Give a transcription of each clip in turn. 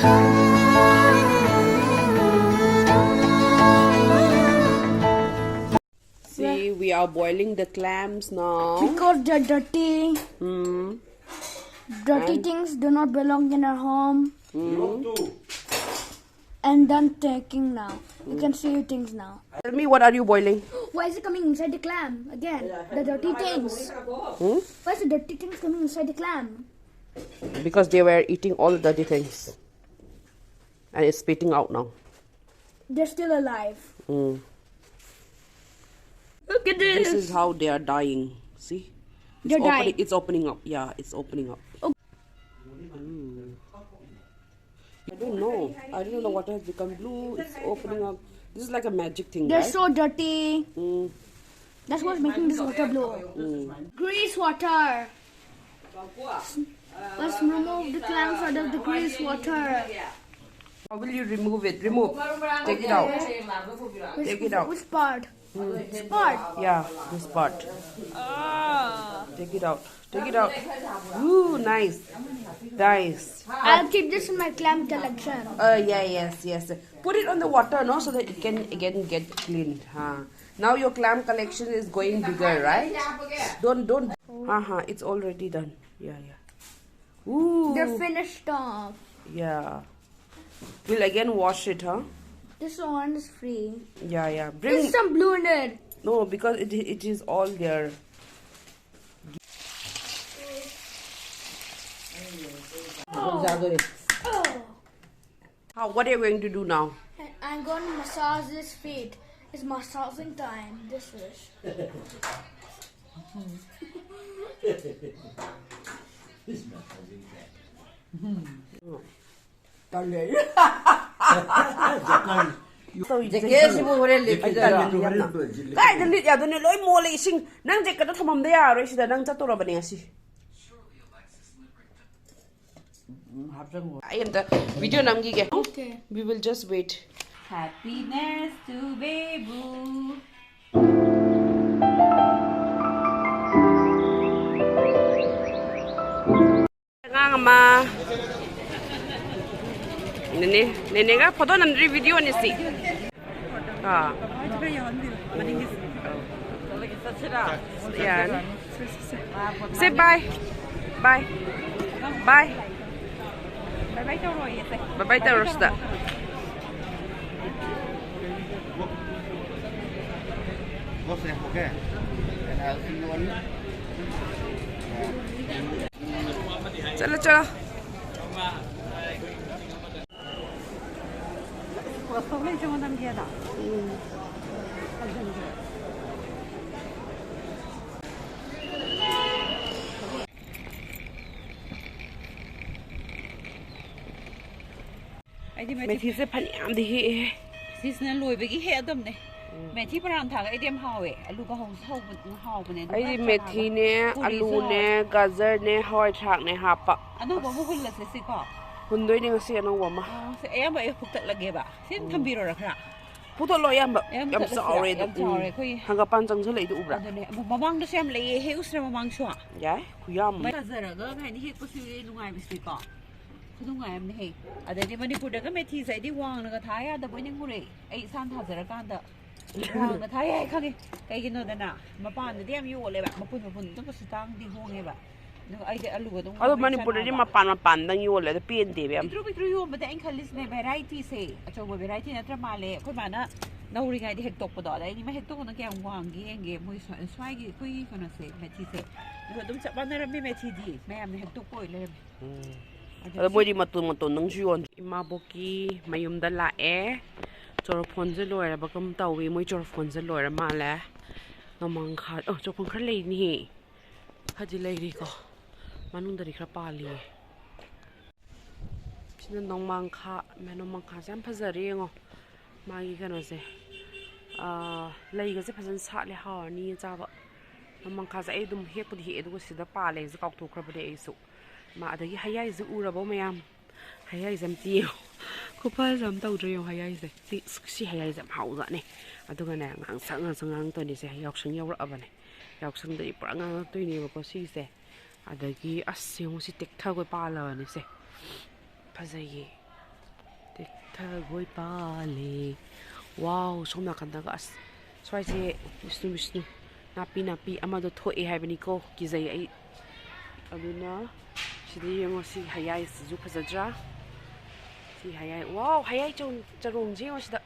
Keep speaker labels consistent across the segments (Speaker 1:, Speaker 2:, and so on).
Speaker 1: See, we are boiling the clams now.
Speaker 2: Because they're dirty. Dirty
Speaker 1: And
Speaker 2: things do not belong in our home. And done taking now. You can see things now.
Speaker 1: Tell me, what are you boiling?
Speaker 2: Why is it coming inside the clam? Again, the dirty things. Why is the dirty things coming inside the clam?
Speaker 1: Because they were eating all the dirty things. And it's spitting out now.
Speaker 2: They're still alive.
Speaker 1: Mm.
Speaker 2: Look at this.
Speaker 1: This is how they are dying. See?
Speaker 2: They're dying.
Speaker 1: It's opening up. Yeah, it's opening up.
Speaker 2: Oh.
Speaker 1: I don't know. I don't know what has become blue. It's opening up. This is like a magic thing,
Speaker 2: They're
Speaker 1: right?
Speaker 2: so dirty. That's what's making this water blue. Grease water. Let's remove the clams out of the grease water.
Speaker 1: How will you remove it? Remove. Take it out. Take it out.
Speaker 2: Which part? This part?
Speaker 1: Yeah, this part. Take it out. Take it out. Ooh, nice. Nice.
Speaker 2: I'll keep this in my clam collection.
Speaker 1: Yeah, yes. Put it on the water, no, so that it can again get cleaned. Now your clam collection is going bigger, right? Don't. It's already done. Yeah. Ooh.
Speaker 2: They're finished off.
Speaker 1: Yeah. We'll again wash it, huh?
Speaker 2: This one is free.
Speaker 1: Yeah.
Speaker 2: There's some blue in it.
Speaker 1: No, because it is all there. What are you going to do now?
Speaker 2: I'm going to massage this feet. It's massaging time. This is.
Speaker 1: Video namgige.
Speaker 2: Okay.
Speaker 1: We will just wait.
Speaker 3: Happiness to baby.
Speaker 1: Ma. Nene ga photo namdri video ni si. Yan. Say bye. Bye. Bye. Bye-bye terus dah.
Speaker 4: Okay. And I'll see you on.
Speaker 1: Chalo. Methi se pani am di he.
Speaker 3: Seasonal loy bagi he adam ne. Methi paran thang idem hawe. Alu ka hong hau bu ne.
Speaker 1: Ai methi ne, alu ne, gajar ne, hoi thak ne hapa.
Speaker 3: Ano ba bu hul la se ko.
Speaker 1: Hundoi ne ngasi anong wama.
Speaker 3: Se ayam ba phuktak lage ba. Sin thambiro ra khra.
Speaker 1: Puto lo yam ba. Yam sa ore do. Hanga pan jang jale du ubra.
Speaker 3: Adone mamang do sem le he usra mamang chwa.
Speaker 1: Yai, kuyam.
Speaker 3: Mai gazara ga ngai ni he ko si lungai bi ko. Khudungai am ne he. Adani manipur da ga methi sai di wang na ga thaya da boy ning mure. Ai san tha jara kan da. Wang na thaya khangi. Kai gino da na. Mapan da dem yo le ba. Mapun tum ko sitang di honge ba.
Speaker 1: Ado Manipur di mapan dang yo le pien de bem.
Speaker 3: Pitru yo ba da khalis ne variety se. Acho ba variety na tra male. Khoi ba na nauri ngai di hek tok pa da ni ma hek tok na kyang wang gi enge moi swai gi kui kono se methi se. Yo dum cha ba na mi methi di. Me am ne hek tok koi le.
Speaker 1: Ado moi di matun nang juon. Imaboki mayum da la e. Chor phon je loi ra ba kam tawi moi chor phon je loi ra ma le. Namang kha chor phon khar le ni. Haji le ri ko. Manung dari khra pali. Sina nong mangkha, nong mangkha jam phazari ngo. Magi kano se. Lai ga se phazan sa le ha ni cha ba. Nong mangkha sa edum hek pudi he edu sida pa le za kok thu khra bade isu. Ma adagi hayai zu ura bo mayam. Hayai jam ti. Ko pa jam tau dre yo hayai se. Si hayai jam hau za ne. Adu ga na ngang sang to ni se yok sang yaw ra ba ne. Yok sang dai pra ngang to ni ko si se. Adagi asyong si tek tha ko pa la ni se phazai ꯇꯦꯛꯊꯒꯣꯏ ꯄꯥꯜꯂꯦ ꯋꯥꯎ ꯁꯣꯝ ꯅꯥꯀꯟꯗꯒ ꯑꯁ ꯁ꯭ꯋꯥꯏꯁꯦ ꯕꯤꯁꯅꯨ ꯅꯥꯄꯤ ꯑꯃꯗꯣ ꯊꯣꯛꯑꯦ ꯍꯥꯏꯕꯅꯤꯀꯣ ꯀꯤꯖꯩ ꯑꯩ ꯑꯗꯨꯅ sida yung si hayay si fazadra si hayay wow hayay charong je sida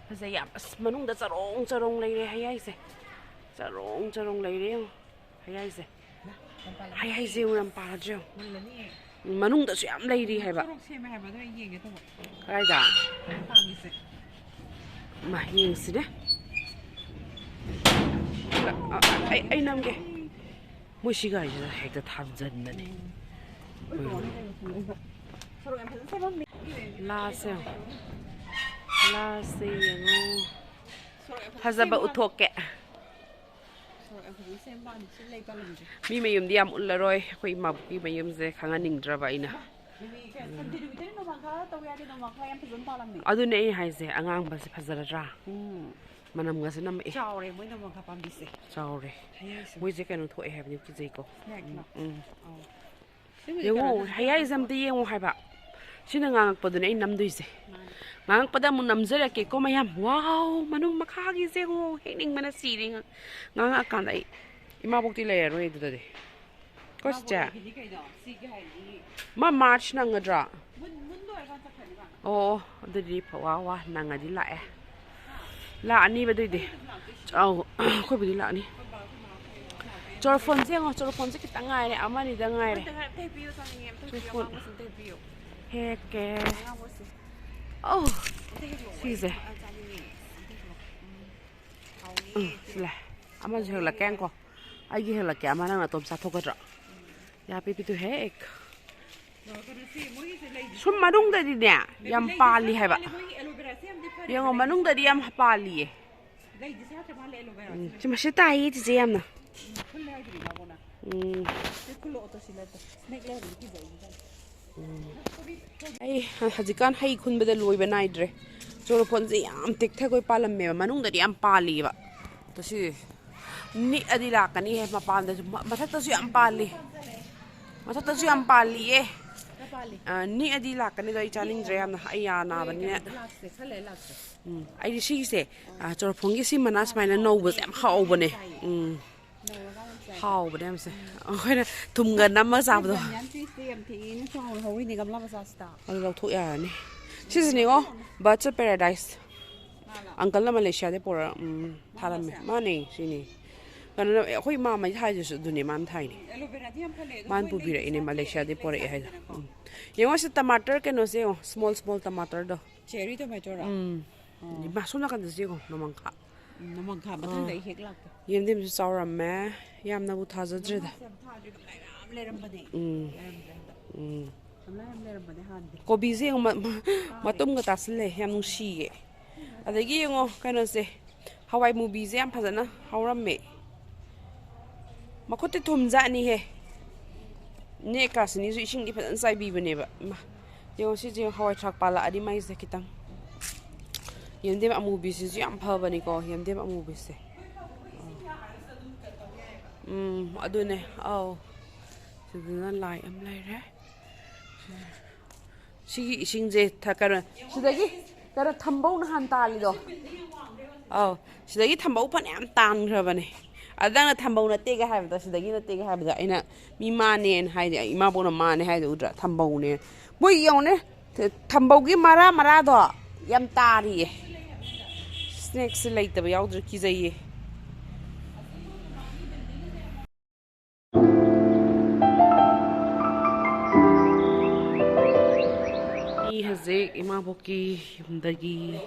Speaker 1: fazay as manung da charong leire hayay se charong leire hayay se yung para je manung da su yam leiri haiba kai da ma yeng sida ai namge mo siga ida hekta thamjan na ne 라세 영어 하자바 우토케 미 mayumdi yam ullaroi khoi mabki mayumse khanga ningdraba ina adune ai haise angang base fazaradra manam ga sanam e chawre moi na mangka pambise chawre moi je kanu thoi habni ki jei ko Yung hayay zamdi yung haba. Sino ngangakpado na namdoise. Ngangakpada mo namzara ke ko mayam. Wow, manung makagi se ko hining manasiring ngangakkan ay imabukti layero ito dade. Kosja. Ma March na ngadra. Oh, dadi pa wow nangadi la eh. La ani ba dade. Oh, ko bi la ani. Chor phone se kita ngai ne amani da ngai re heke oh size sila ama je la keng ko ai gi la kya mana na tom sa thokadra ya pe tu hek sum manung da di ne yam pali hai ba yang manung da di yam pali e chima se tai ti je yam na ai hajikan hai khun beda loi banai dre choro phon je yam tek thakoi palam me manung da yam pali ba to si ni adila kani he ma pan da mathak ta su yam pali e ni adila kani doi chaning dre yam na ai ya na ba ni ai si se choro phon gi si manas mai na no ba yam hau ba ne hao ba dem se khoi na thum gan nam ma sa ba do lo thu ya ni si ni go Birds of Paradise uncle na Malaysia de por thalam me ma nei si ni kan khoi ma mai thai ju du ni man thai ni man pu bi re ni Malaysia de por e hai yengo se tomato ke no se small tomato do cherry tomato ra ni ma so na kan de go no mang kha batang dai hek lak yemdim su sauram me yamna bu thajadre da kobi je matum ga tasle yam nusi ge adagi yengo kaino se hawai movie je yam phajana hauram me makote thumja ni he ne ka sini su ising di phajan sai bi bane ba yengo si je hawai thak pala adi mai se kitang yemdim amu bi si yam pha bani ko yemdim amu bi se adune aw siduna lai am lai re sigi ising je thakara sidagi kara thambau na han tali do aw sidagi thambau phan yam tan khra bani adang na thambau na te ga ha ba sidagi na te ga ha ba aina mi ma ne en hai de ima bo na ma ne hai de udra thambau ne boi yong ne thambau gi mara do yam tari snacks like the yaudra ki jaiye hazik ima boki yumdagi